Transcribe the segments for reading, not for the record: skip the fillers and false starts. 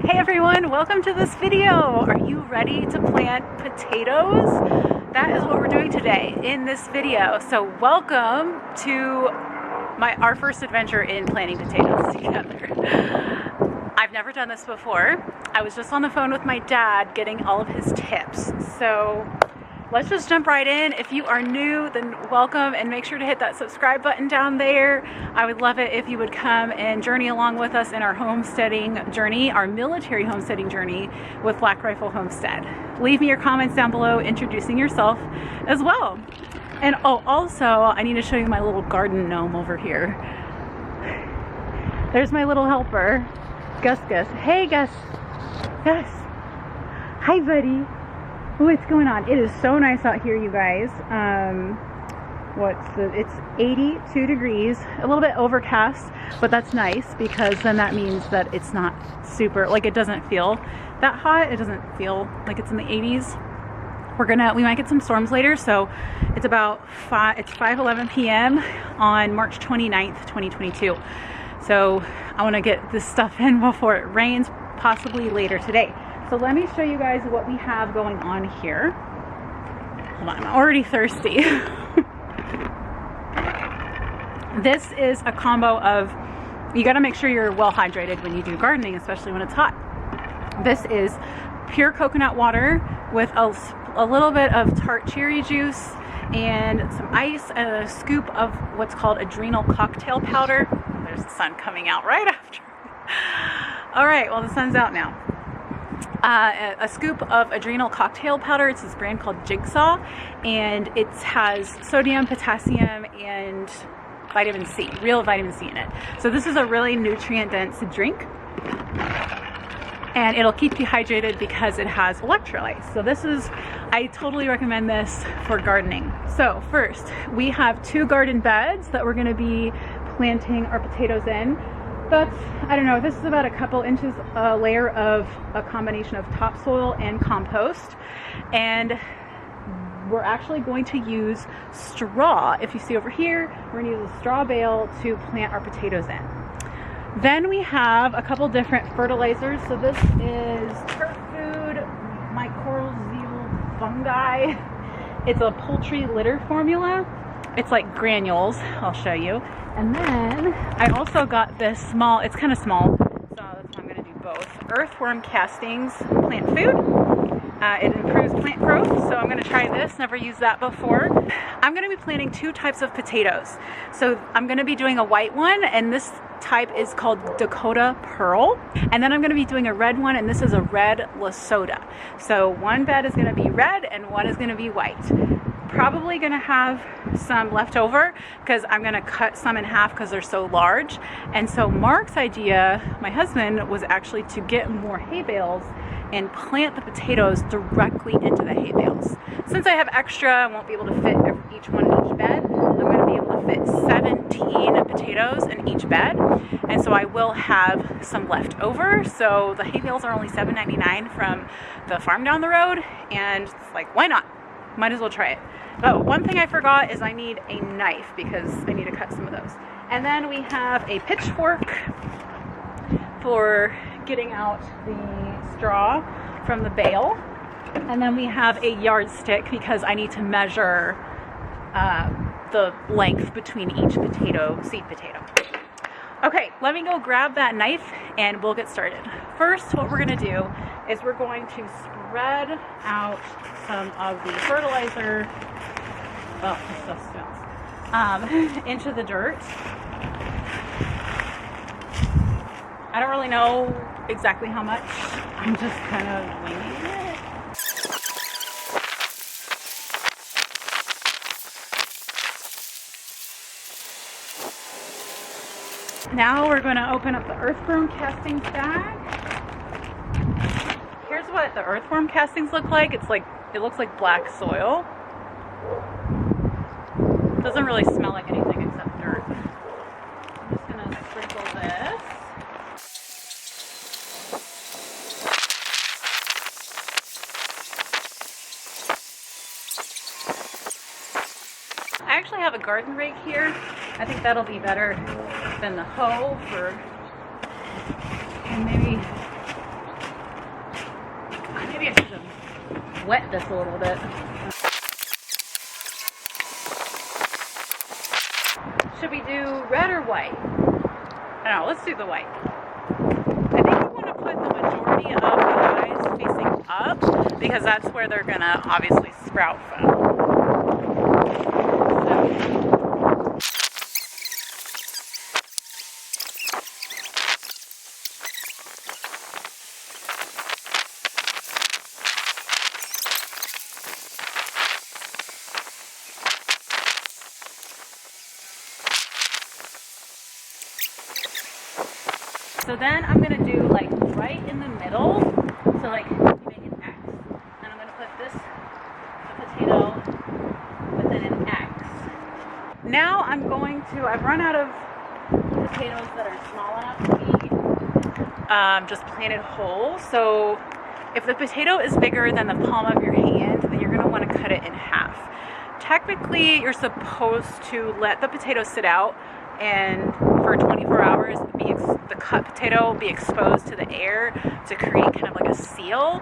Hey everyone, welcome to this video. Are you ready to plant potatoes? That is what we're doing today in this video. So welcome to our first adventure in planting potatoes together. I've never done this before. I was just on the phone with my dad getting all of his tips. So let's just jump right in. If you are new, then welcome, and make sure to hit that subscribe button down there. I would love it if you would come and journey along with us in our homesteading journey, our military homesteading journey with Black Rifle Homestead. Leave me your comments down below introducing yourself as well. And oh, also, I need to show you my little garden gnome over here. There's my little helper, Gus. Hey, Gus. Gus. Hi, buddy. What's going on? It is so nice out here, you guys. It's 82 degrees, a little bit overcast, but that's nice because then that means that it's not super, like, it doesn't feel that hot. It doesn't feel like it's in the 80s. We might get some storms later. So it's about 5:11 p.m. on March 29th, 2022. So I want to get this stuff in before it rains, possibly later today. So let me show you guys what we have going on here. Hold on, I'm already thirsty. This is a combo of, you gotta make sure you're well hydrated when you do gardening, especially when it's hot. This is pure coconut water with a little bit of tart cherry juice and some ice and a scoop of what's called adrenal cocktail powder. There's the sun coming out right after. All right, well, the sun's out now. A scoop of adrenal cocktail powder. It's this brand called Jigsaw, and it has sodium, potassium, and vitamin C, real vitamin C in it. So this is a really nutrient dense drink, and it'll keep you hydrated because it has electrolytes. So I totally recommend this for gardening. So first, we have 2 garden beds that we're gonna be planting our potatoes in. That's, I don't know, this is about a couple inches layer of a combination of topsoil and compost. And we're actually going to use straw. If you see over here, we're gonna use a straw bale to plant our potatoes in. Then we have a couple different fertilizers. So this is Turf Food Mycorrhizal Fungi. It's a poultry litter formula. It's like granules, I'll show you. And then I also got this small, it's kind of small, so that's why I'm gonna do both. Earthworm castings plant food. It improves plant growth, so I'm gonna try this, never used that before. I'm gonna be planting 2 types of potatoes. So I'm gonna be doing a white one, and this type is called Dakota Pearl. And then I'm gonna be doing a red one, and this is a red Lesota. So one bed is gonna be red and one is gonna be white. Probably gonna have some left over because I'm gonna cut some in half because they're so large. And so Mark's idea, my husband, was actually to get more hay bales and plant the potatoes directly into the hay bales. Since I have extra, I won't be able to fit each one in each bed. I'm gonna be able to fit 17 potatoes in each bed. And so I will have some left over. So the hay bales are only $7.99 from the farm down the road. And it's like, why not? Might as well try it. Oh, one thing I forgot is I need a knife because I need to cut some of those. And then we have a pitchfork for getting out the straw from the bale. And then we have a yardstick because I need to measure the length between each seed potato. Okay, let me go grab that knife and we'll get started. First, what we're gonna do is we're going to spread out some of the fertilizer, oh, this stuff smells, into the dirt. I don't really know exactly how much. I'm just kind of winging it. Now we're going to open up the earthworm castings bag. Here's what the earthworm castings look like. It looks like black soil. It doesn't really smell like anything except dirt. I'm just going to sprinkle this. I actually have a garden rake here. I think that'll be better than the hoe and maybe wet this a little bit. Should we do red or white? I don't know, let's do the white. I think we want to put the majority of the eyes facing up because that's where they're gonna obviously sprout from. So then I'm gonna do like right in the middle, so like make an X. And I'm gonna put this potato within an X. Now I'm going to, I've run out of potatoes that are small enough to be just planted whole. So if the potato is bigger than the palm of your hand, then you're gonna wanna cut it in half. Technically, you're supposed to let the potato sit out and for 24 hours the cut potato be exposed to the air to create kind of like a seal,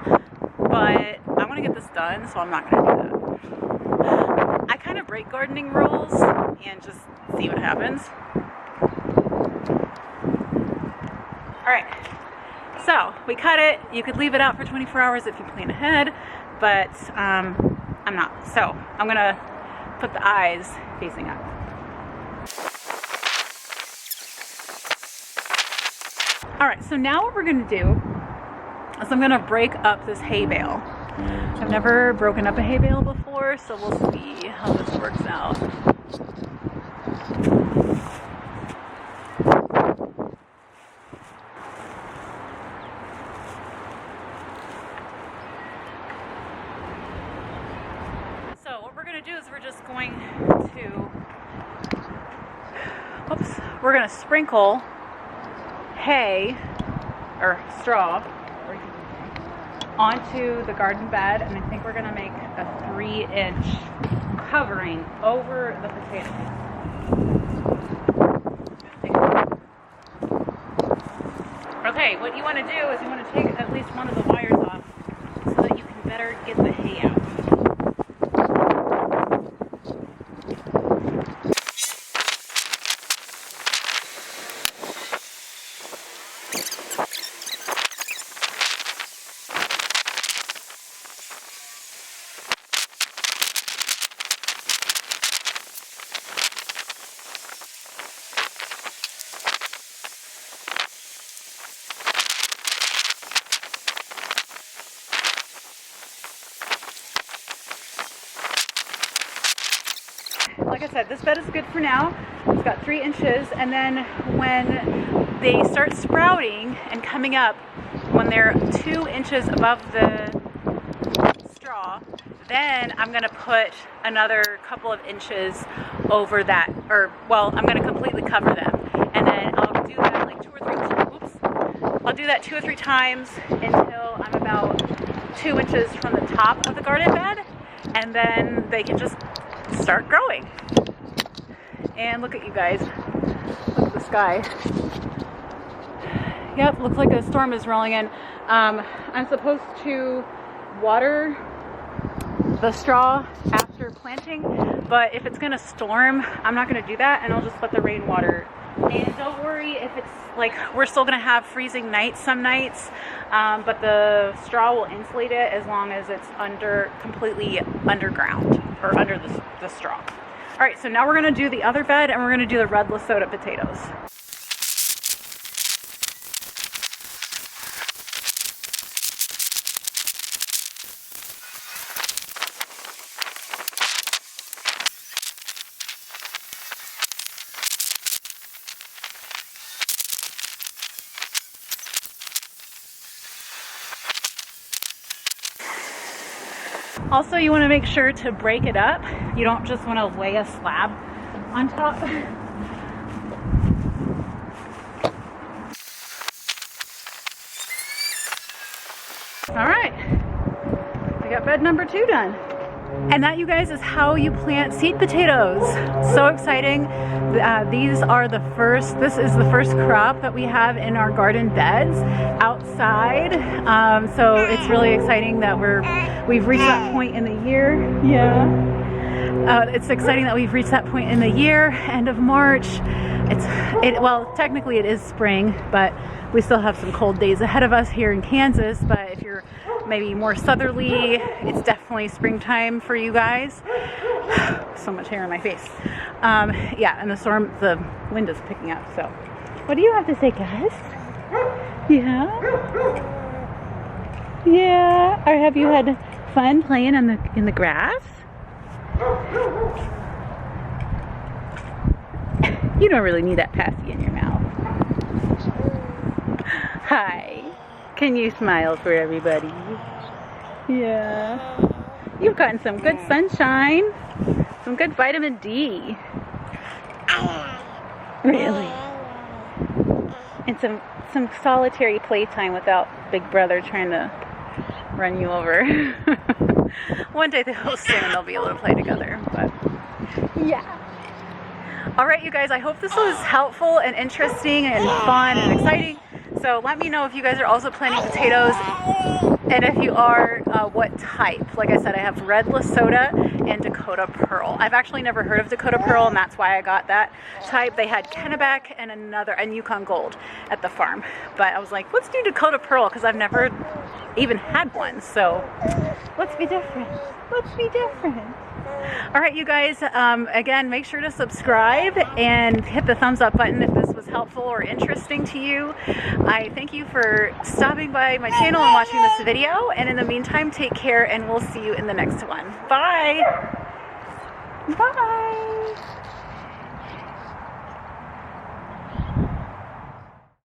but I want to get this done, so I'm not going to do that. I kind of break gardening rules and just see what happens. Alright, so we cut it. You could leave it out for 24 hours if you plan ahead, but I'm not. So I'm going to put the eyes facing up. All right, so now what we're gonna do is I'm gonna break up this hay bale. I've never broken up a hay bale before, so we'll see how this works out. So what we're gonna do is we're just going to, we're gonna sprinkle hay or straw onto the garden bed, and I think we're gonna make a 3-inch covering over the potatoes. Okay, what you want to do is you want to take at least one of the wires off so that you can better get the hay out. Like I said, this bed is good for now. It's got 3 inches, and then when they start sprouting and coming up, when they're 2 inches above the straw, then I'm gonna put another couple of inches over that, or well, I'm gonna completely cover them, and then I'll do that like 2 or 3 times. Oops. I'll do that 2 or 3 times until I'm about 2 inches from the top of the garden bed, and then they can just start growing. And look at you guys. Look at the sky. Yep, looks like a storm is rolling in. I'm supposed to water the straw after planting, but if it's gonna storm, I'm not gonna do that, and I'll just let the rain water. And don't worry if it's like, we're still gonna have freezing nights some nights, but the straw will insulate it as long as it's completely underground, or under the straw. All right, so now we're gonna do the other bed, and we're gonna do the red Lesotho potatoes. Also, you want to make sure to break it up. You don't just want to lay a slab on top. All right, we got bed number 2 done. And that, you guys, is how you plant seed potatoes. So exciting. This is the first crop that we have in our garden beds outside. So it's really exciting that we've reached that point in the year. Yeah. It's exciting that we've reached that point in the year, end of March. Well, technically it is spring, but we still have some cold days ahead of us here in Kansas. But if you're maybe more southerly, it's definitely springtime for you guys. So much hair on my face. Yeah, and the wind is picking up. So, what do you have to say, guys? Yeah? Yeah. Or have you had fun playing in the grass? You don't really need that pasty in your mouth. Hi. Can you smile for everybody? Yeah. You've gotten some good sunshine. Some good vitamin D. Really? And some solitary playtime without Big Brother trying to run you over. One day they'll be able to play together, but yeah. Alright, you guys, I hope this was helpful and interesting and fun and exciting. So let me know if you guys are also planting potatoes, and if you are, what type. Like I said, I have red Lesota and Dakota Pearl. I've actually never heard of Dakota Pearl, and that's why I got that type. They had Kennebec and Yukon Gold at the farm. But I was like, let's do Dakota Pearl, because I've never even had one. So let's be different. Let's be different. Alright, you guys, again, make sure to subscribe and hit the thumbs up button if this was helpful or interesting to you. I thank you for stopping by my channel and watching this video, and in the meantime, take care, and we'll see you in the next one. Bye! Bye!